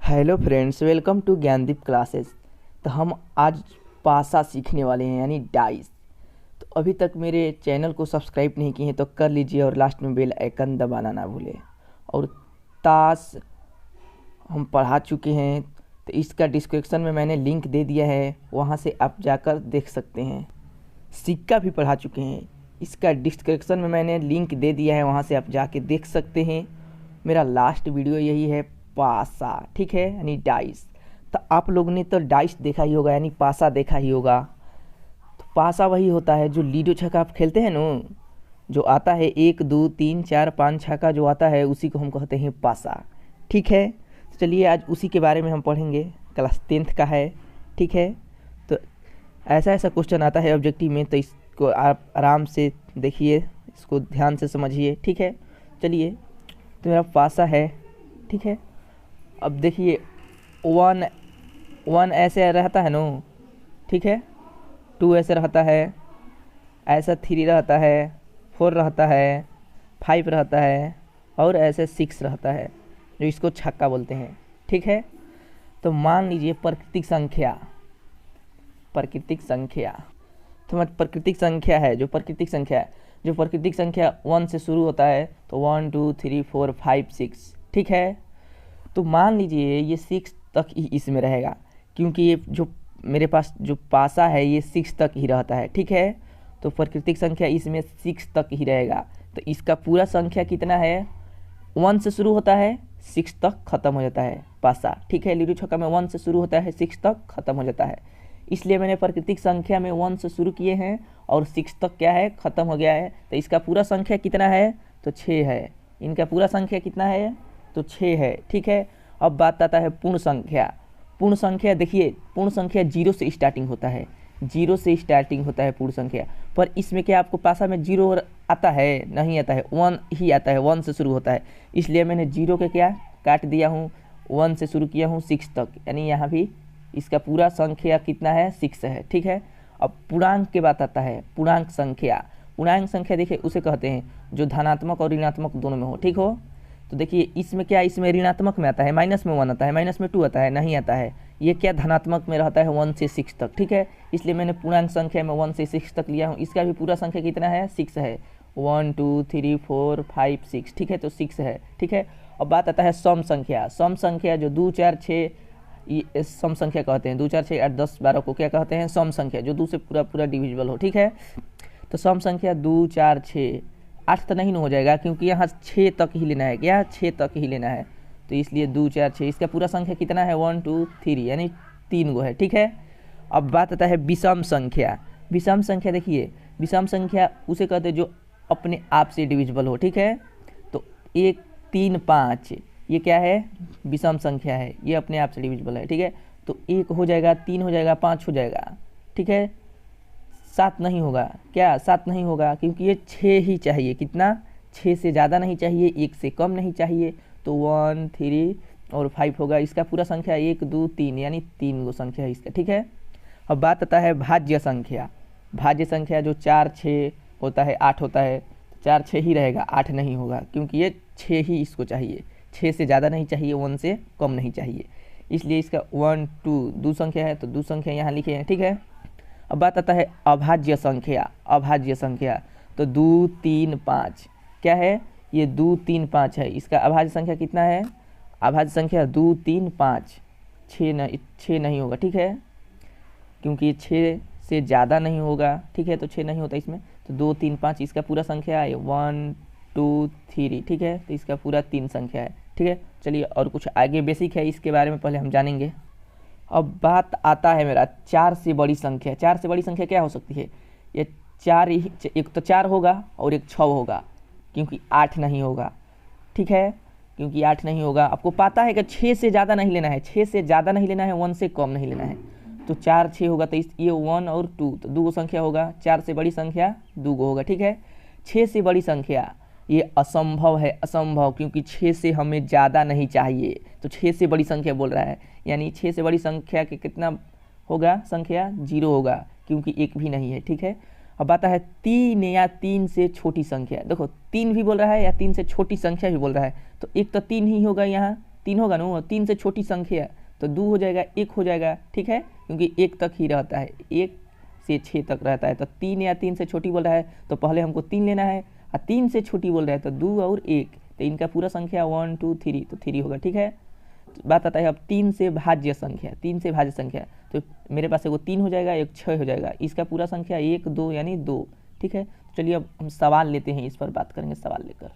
Hello friends, welcome to Gyandeep classes. तो हम आज पासा सीखने वाले हैं यानी डाइस। तो अभी तक मेरे चैनल को सब्सक्राइब नहीं किए हैं तो कर लीजिए और लास्ट में बेल आइकन दबाना ना भूलें। और ताश हम पढ़ा चुके हैं, तो इसका डिस्क्रिप्शन में मैंने लिंक दे दिया है, वहाँ से आप जाकर देख सकते हैं। सिक्का भी पढ़ा चुके हैं, इसका डिस्क्रिप्शन में मैंने लिंक दे दिया है, वहाँ से आप जाके देख सकते हैं। मेरा लास्ट वीडियो यही है, पासा, ठीक है, यानी डाइस। तो आप लोगों ने तो डाइस देखा ही होगा यानी पासा देखा ही होगा। तो पासा वही होता है जो लीडो छक्का आप खेलते हैं ना, जो आता है 1 2 3 4 5 छक्का जो आता है उसी को हम कहते हैं पासा, ठीक है। तो चलिए आज उसी के बारे में हम पढ़ेंगे, क्लास 10th का है, ठीक है। तो ऐसा ऐसा क्वेश्चन आता है ऑब्जेक्टिव में, तो इसको आप आराम से देखिए, इसको ध्यान से समझिए, ठीक है। चलिए, तो मेरा पासा है, ठीक है। अब देखिए, वन ऐसे रहता है नो, ठीक है, 2 ऐसे रहता है, ऐसा 3 रहता है, 4 रहता है, 5 रहता है और ऐसे 6 रहता है, जो इसको छक्का बोलते हैं, ठीक है। तो मान लीजिए प्राकृतिक संख्या तो प्राकृतिक संख्या है, जो प्राकृतिक संख्या 1 से शुरू होता है, तो 1 2 3 4 5 6, ठीक है। तो मान लीजिए ये 6 तक ही इसमें रहेगा, क्योंकि ये जो मेरे पास जो पासा है ये 6 तक ही रहता है, ठीक है। तो प्राकृतिक संख्या इसमें 6 तक ही रहेगा। तो इसका पूरा संख्या कितना है, 1 से शुरू होता है, 6 तक ख़त्म हो जाता है पासा, ठीक है। लीडो छक्का में 1 से शुरू होता है, 6 तक ख़त्म हो जाता है। इसलिए मैंने प्राकृतिक संख्या में 1 से शुरू किए हैं और 6 तक क्या है, ख़त्म हो गया है। तो इसका पूरा संख्या कितना है, तो 6 है। इनका पूरा संख्या कितना है, तो 6 है, ठीक है। अब बात आता है पूर्ण संख्या। देखिए, पूर्ण संख्या 0 से स्टार्टिंग होता है, पूर्ण संख्या। पर इसमें क्या आपको पासा में 0 आता है, नहीं आता है, 1 ही आता है, 1 से शुरू होता है। इसलिए मैंने 0 के क्या काट दिया हूँ, 1 से शुरू किया हूँ 6 तक, यानी यहाँ भी इसका पूरा संख्या कितना है, 6 है, ठीक है। अब पूर्णांक के बात आता है, पूर्णांक संख्या देखिए उसे कहते हैं जो धनात्मक और ऋणात्मक दोनों में हो, ठीक हो। तो देखिए इसमें क्या, इसमें ऋणात्मक में आता है, माइनस में 1 आता है, माइनस में 2 आता है, नहीं आता है। ये क्या धनात्मक में रहता है 1 से 6 तक, ठीक है। इसलिए मैंने पूर्णांक संख्या में 1 से 6 तक लिया हूँ। इसका भी पूरा संख्या कितना है, 6 है, 1 2 3 4 5 6, ठीक है। तो 6 है, ठीक है। अब बात आता है सम संख्या जो 2 4 6 सम संख्या कहते हैं। 2 4 6 8 10 12 को क्या कहते हैं, सम संख्या, जो 2 से पूरा डिविजिबल हो, ठीक है। तो सम संख्या 2 4 6, 8 तो नहीं हो जाएगा क्योंकि यहाँ 6 तक ही लेना है, क्या 6 तक ही लेना है। तो इसलिए 2 4 6, इसका पूरा संख्या कितना है, 1 2 3, यानी 3 गो है, ठीक है। अब बात आता है विषम संख्या। देखिए विषम संख्या उसे कहते हैं जो अपने आप से डिविजिबल हो, ठीक है। तो 1 3 5 ये क्या है, विषम संख्या है, ये अपने आप से डिविजिबल है, ठीक है। तो 1 हो जाएगा, 3 हो जाएगा, 5 हो जाएगा, ठीक है। 7 नहीं होगा, क्या 7 नहीं होगा, क्योंकि ये 6 ही चाहिए, कितना, 6 से ज़्यादा नहीं चाहिए, 1 से कम नहीं चाहिए। तो 1 3 और 5 होगा। इसका पूरा संख्या 1 2 3, यानी 3 गो संख्या है इसका, ठीक है। अब बात आता है भाज्य संख्या जो 4 6 होता है, 8 होता है, 4 6 ही रहेगा, 8 नहीं होगा, क्योंकि ये 6 ही इसको चाहिए, 6 से ज़्यादा नहीं चाहिए, 1 से कम नहीं चाहिए। इसलिए इसका 1 2 दो संख्या है, तो दो संख्या यहाँ लिखे हैं, ठीक है। अब बात आता है अभाज्य संख्या। तो 2 3 5 क्या है, ये 2 3 5 है। इसका अभाज्य संख्या कितना है, अभाज्य संख्या 2 3 5, 6 नहीं होगा, ठीक है, क्योंकि 6 से ज़्यादा नहीं होगा, ठीक है। तो 6 नहीं होता इसमें। तो 2 3 5 इसका पूरा संख्या है 1 2 3, ठीक है। तो इसका पूरा 3 संख्या है, ठीक है। चलिए और कुछ आगे बेसिक है, इसके बारे में पहले हम जानेंगे। अब बात आता है मेरा 4 से बड़ी संख्या क्या हो सकती है, ये 4 ही, एक तो 4 होगा और एक 6 होगा, क्योंकि 8 नहीं होगा, ठीक है। क्योंकि 8 नहीं होगा, आपको पता है कि 6 से ज़्यादा नहीं लेना है, 1 से कम नहीं लेना है। तो 4 6 होगा, तो ये 1 और 2, तो 2 संख्या होगा। 4 से बड़ी संख्या 2 होगा, ठीक है। 6 से बड़ी संख्या ये असंभव है, क्योंकि 6 से हमें ज़्यादा नहीं चाहिए, तो 6 से बड़ी संख्या बोल रहा है, यानी 6 से बड़ी संख्या के कितना होगा, संख्या 0 होगा, क्योंकि 1 भी नहीं है, ठीक है। अब आता है 3 या 3 से छोटी संख्या। देखो 3 भी बोल रहा है या 3 से छोटी संख्या भी बोल रहा है, तो एक तो 3 ही होगा यहाँ, 3 होगा ना, 3 से छोटी संख्या है तो 2 हो जाएगा, 1 हो जाएगा, ठीक है, क्योंकि 1 तक ही रहता है, 1 से 6 तक रहता है। तो 3 या 3 से छोटी बोल रहा है तो पहले हमको 3 लेना है, और 3 से छोटी बोल रहा है तो 2 और 1, तो इनका पूरा संख्या 1 2 3, तो 3 होगा, ठीक है। तो बात आता है अब 3 से भाज्य संख्या, 3 से भाज्य संख्या, तो मेरे पास एगो 3 हो जाएगा, एक 6 हो जाएगा, इसका पूरा संख्या 1 2 यानी 2, ठीक है। चलिए अब हम सवाल लेते हैं, इस पर बात करेंगे सवाल लेकर।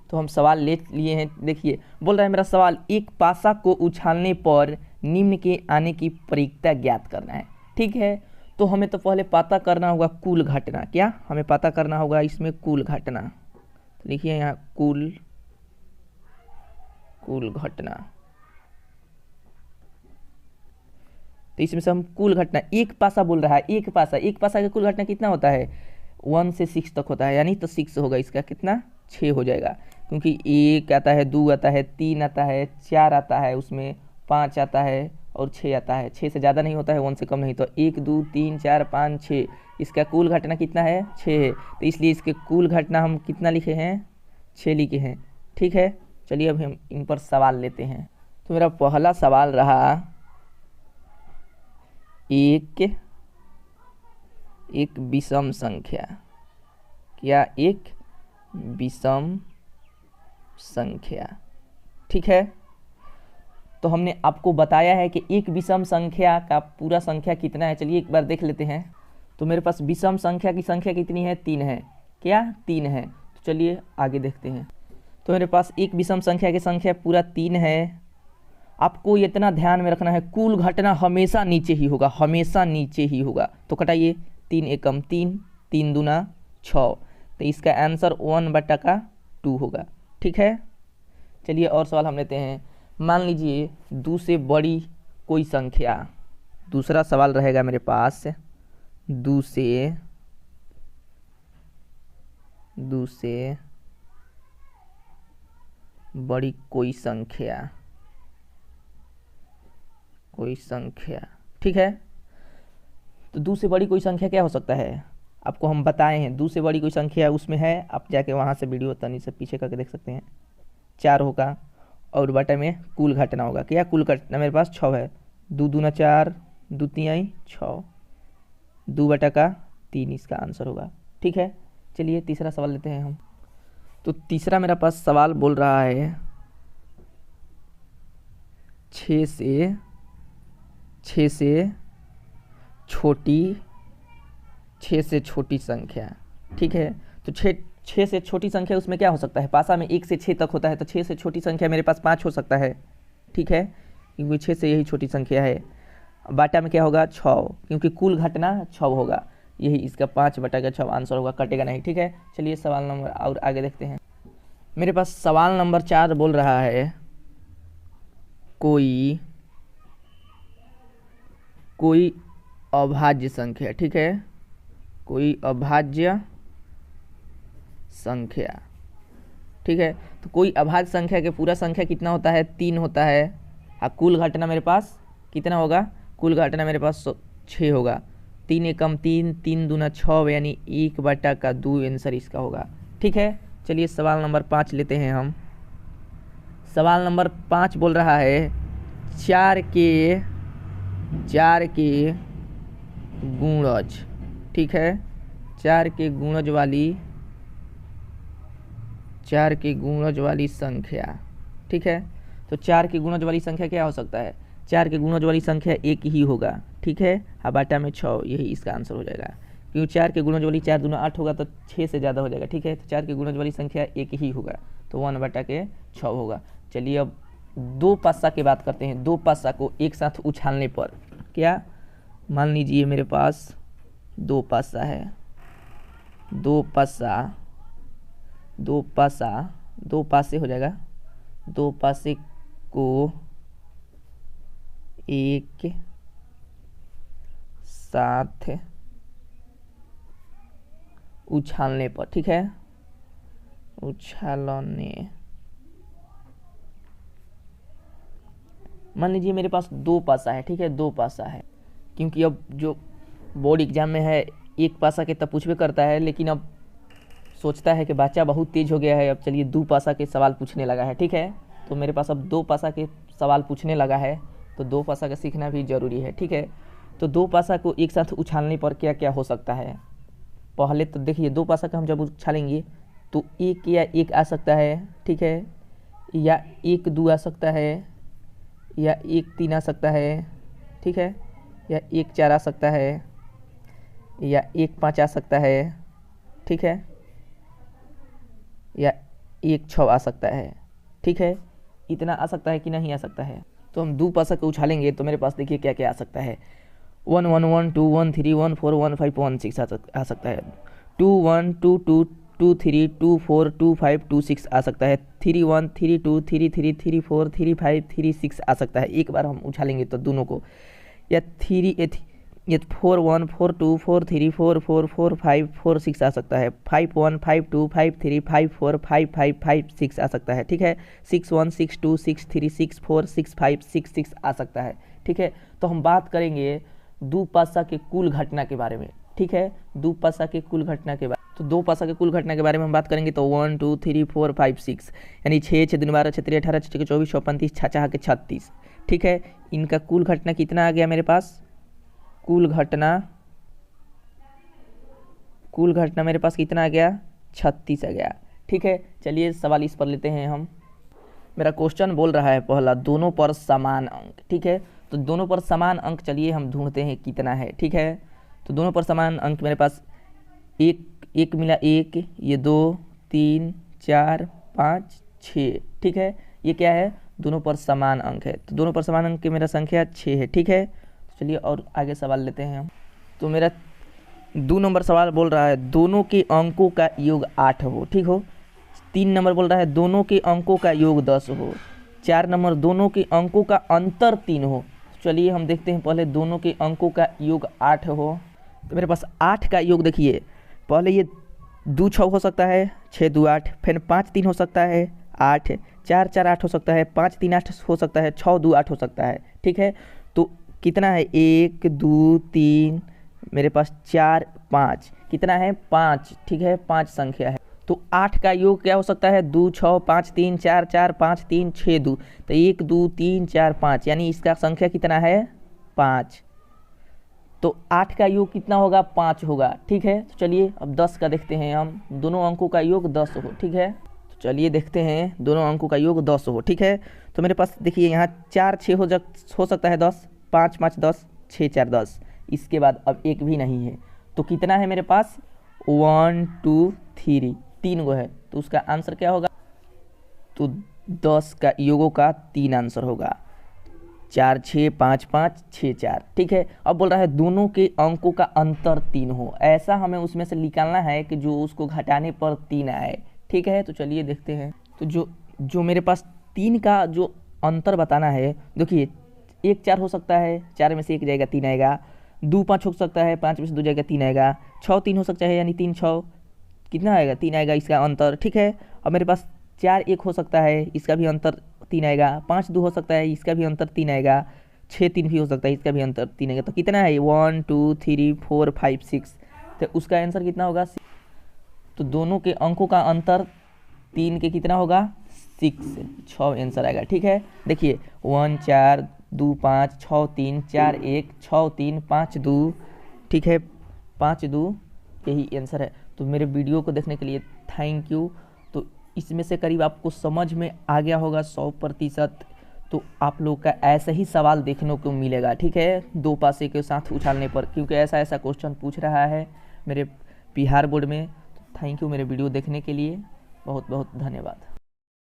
तो हम सवाल ले लिए हैं, देखिए बोल रहा है मेरा सवाल, एक पासा को उछालने पर निम्न के आने की परिक्ता ज्ञात करना है, ठीक है। तो हमें तो पहले पता करना होगा कुल घटना, क्या हमें पता करना होगा इसमें कुल घटना। तो देखिए यहाँ कुल घटना, तो इसमें से हम कुल घटना, एक पासा बोल रहा है, एक पासा का कुल घटना कितना होता है, 1 से 6 तक होता है, यानी तो 6 होगा, इसका कितना 6 हो जाएगा, क्योंकि 1 आता है, 2 आता है, 3 आता है, 4 आता है, उसमें 5 आता है और 6 आता है, 6 से ज़्यादा नहीं होता है, 1 से कम नहीं, तो 1 2 3 4 5 6, इसका कुल घटना कितना है 6 है, तो इसलिए इसके कुल घटना हम कितना लिखे हैं 6 लिखे हैं, ठीक है। चलिए अब हम इन पर सवाल लेते हैं। तो मेरा पहला सवाल रहा, एक विषम संख्या, क्या एक विषम संख्या, ठीक है। तो हमने आपको बताया है कि एक विषम संख्या का पूरा संख्या कितना है, चलिए एक बार देख लेते हैं। तो मेरे पास विषम संख्या की संख्या कितनी है, 3 है, क्या 3 है। तो चलिए आगे देखते हैं। तो मेरे पास एक विषम संख्या की संख्या पूरा 3 है। आपको इतना ध्यान में रखना है, कुल घटना हमेशा नीचे ही होगा, हमेशा नीचे ही होगा। तो कटाइए, 3 एकम 3, 3 दूना 6, तो इसका आंसर 1/2 होगा, ठीक है। चलिए और सवाल हम लेते हैं। मान लीजिए 2 से बड़ी कोई संख्या, दूसरा सवाल रहेगा मेरे पास, 2 से बड़ी कोई संख्या, ठीक है। तो 2 से बड़ी कोई संख्या क्या हो सकता है, आपको हम बताए हैं 2 से बड़ी कोई संख्या उसमें है, आप जाके वहाँ से वीडियो तनी से पीछे करके देख सकते हैं, 4 होगा और बटा में कुल घटना होगा, क्या कुल घटना मेरे पास 6 है, 2 दूना 4, 2 तिहाई 6, 2/3 इसका आंसर होगा, ठीक है। चलिए तीसरा सवाल लेते हैं हम। तो तीसरा मेरा पास सवाल बोल रहा है 6 से छोटी संख्या, ठीक है। तो 6 से छोटी संख्या उसमें क्या हो सकता है, पासा में 1 से 6 तक होता है, तो 6 से छोटी संख्या मेरे पास 5 हो सकता है, ठीक है, क्योंकि 6 से यही छोटी संख्या है। बाटा में क्या होगा 6, क्योंकि कुल घटना 6 होगा, यही इसका 5/6 आंसर होगा, कटेगा नहीं, ठीक है। चलिए सवाल नंबर और आगे देखते हैं। मेरे पास सवाल नंबर 4 बोल रहा है कोई अभाज्य संख्या, ठीक है, कोई अभाज्य संख्या, ठीक है। तो कोई अभाज्य संख्या के पूरा संख्या कितना होता है, 3 होता है, और कुल घटना मेरे पास कितना होगा, कुल घटना मेरे पास 6 होगा, 3 एकम 3, 3 दूना 6, यानी 1/2 आंसर इसका होगा, ठीक है। चलिए सवाल नंबर 5 लेते हैं हम। सवाल नंबर 5 बोल रहा है 4 के गुणज, ठीक है, 4 के गुणज वाली संख्या, ठीक है। तो 4 के गुणज वाली संख्या क्या हो सकता है, 4 के गुणज वाली संख्या 1 ही होगा, ठीक है, और बाटा में 6, यही इसका आंसर हो जाएगा, क्योंकि 4 के गुणज वाली 4 दूना 8 होगा, तो 6 से ज़्यादा हो जाएगा, ठीक है। तो 4 के गुणज वाली संख्या 1 ही होगा, तो 1/6 होगा। चलिए अब 2 पासा की बात करते हैं। 2 पासा को एक साथ उछालने पर, क्या मान लीजिए मेरे पास 2 पासा है, 2 पासे हो जाएगा, 2 पासे को एक साथ उछालने पर, ठीक है, उछालने, मान लीजिए मेरे पास 2 पासा है, ठीक है, 2 पासा है, क्योंकि अब जो बोर्ड एग्जाम में है 1 पासा के तब पूछबे करता है, लेकिन अब सोचता है कि बच्चा बहुत तेज हो गया है, अब चलिए 2 पासा के सवाल पूछने लगा है, ठीक है। तो मेरे पास अब 2 पासा के सवाल पूछने लगा है, तो 2 पासा का सीखना भी ज़रूरी है। ठीक है, तो 2 पासा को एक साथ उछालने पर क्या क्या हो सकता है। पहले तो देखिए 2 पासा का हम जब उछालेंगे तो 1 या 1 आ सकता है, ठीक है, या 1 2 आ सकता है, या 1 3 आ सकता है, ठीक है, या 1 4 आ सकता है, या 1 5 आ सकता है, ठीक है, या 1 6 आ सकता है। ठीक है, इतना आ सकता है कि नहीं आ सकता है। तो हम 2 पासा को उछालेंगे तो मेरे पास देखिए क्या क्या आ सकता है। 1 1 1 2 1 3 1 4 1 5 1 6 आ सकता है। 2 1 2 2 2 3 2 4 2 5 2 6 आ सकता है। 3 1 3 2 3 3 3 4 3 5 3 6 आ सकता है। एक बार हम उछालेंगे तो दोनों को, या 4 1 4 2 4 3 4 4 4 5 4 6 आ सकता है। 5 1 5 2 5 3 5 4 5 5 5 6 आ सकता है। ठीक है, 6 1 6 2 6 3 6 4 6 5 6 6 आ सकता है। ठीक है, तो हम बात करेंगे 2 पासा के कुल घटना के बारे में। ठीक है, 2 पासा के कुल घटना के बारे में, तो 2 पासा के कुल घटना के बारे में हम बात करेंगे तो 1 2 3 4 5 6 यानी 6 6 2 12 6 3 18 6 24 34 6 के 36। ठीक है, इनका कुल घटना कितना आ गया मेरे पास। कुल घटना मेरे पास कितना आ गया, 36 आ गया। ठीक है, चलिए सवाल इस पर लेते हैं हम। मेरा क्वेश्चन बोल रहा है पहला, दोनों पर समान अंक। ठीक है, तो दोनों पर समान अंक चलिए हम ढूंढते हैं कितना है। ठीक है, तो दोनों पर समान अंक मेरे पास 1 मिला 1, ये 2 3 4 5 6। ठीक है, ये क्या है, दोनों पर समान अंक है। तो दोनों पर समान अंक की मेरा संख्या 6 है। ठीक है, चलिए और आगे सवाल लेते हैं हम। तो मेरा 2 नंबर सवाल बोल रहा है दोनों के अंकों का योग 8 हो। ठीक हो, 3 नंबर बोल रहा है दोनों के अंकों का योग 10 हो। 4 नंबर दोनों के अंकों का अंतर 3 हो। चलिए हम देखते हैं पहले दोनों के अंकों का योग 8 हो। तो मेरे पास 8 का योग देखिए, पहले ये 2 6 हो सकता है, 6 2 8, फिर 5 3 हो सकता है 8, 4 4 8 हो सकता है, 5 3 8 हो सकता है, 6 2 8 हो सकता है। ठीक है, तो कितना है 1 2 3, मेरे पास 4 5, कितना है 5। ठीक है, 5 संख्या है। तो 8 का योग क्या हो सकता है, 2 6 5 3 4 4 5 3 6 2, तो 1 2 3 4 5, यानी इसका संख्या कितना है 5। तो 8 का योग कितना होगा, 5 होगा। ठीक है, तो चलिए अब 10 का देखते हैं हम, दोनों अंकों का योग 10 हो। ठीक है, तो चलिए देखते हैं दोनों अंकों का योग 10 हो। ठीक है, तो मेरे पास देखिए यहाँ 4 6 हो सकता है 10, 5 5 10, 6 4 10, इसके बाद अब 1 भी नहीं है। तो कितना है मेरे पास 1 2 3, 3 गो है, तो उसका आंसर क्या होगा, तो 10 का योगों का 3 आंसर होगा, 4 6 5 5 6 4। ठीक है, अब बोल रहा है दोनों के अंकों का अंतर 3 हो, ऐसा हमें उसमें से निकालना है कि जो उसको घटाने पर 3 आए। ठीक है, तो चलिए देखते हैं। तो जो मेरे पास 3 का जो अंतर बताना है, देखिए 1 4 हो सकता है, 4 में से 1 जाएगा 3 आएगा। 2 5 हो सकता है, 5 में से 2 जाएगा 3 आएगा। 6 3 हो सकता है, यानी 3 6 कितना आएगा, 3 आएगा इसका अंतर। ठीक है, अब मेरे पास 4 1 हो सकता है, इसका भी अंतर 3 आएगा। 5 2 हो सकता है, इसका भी अंतर 3 आएगा। 6 3 भी हो सकता है, इसका भी अंतर 3 आएगा। तो कितना है 1 2 3 4 5 6, तो उसका आंसर कितना होगा, तो दोनों के अंकों का अंतर 3 के कितना होगा 6 आंसर आएगा। ठीक है, देखिए 1 4 2 5 6 3 4 1 6 3 5 2। ठीक है, 5 2 यही आंसर है। तो मेरे वीडियो को देखने के लिए थैंक यू। तो इसमें से करीब आपको समझ में आ गया होगा 100%। तो आप लोग का ऐसा ही सवाल देखने को मिलेगा। ठीक है, 2 पासे के साथ उछालने पर, क्योंकि ऐसा क्वेश्चन पूछ रहा है मेरे बिहार बोर्ड में। थैंक यू मेरे वीडियो देखने के लिए, बहुत बहुत धन्यवाद।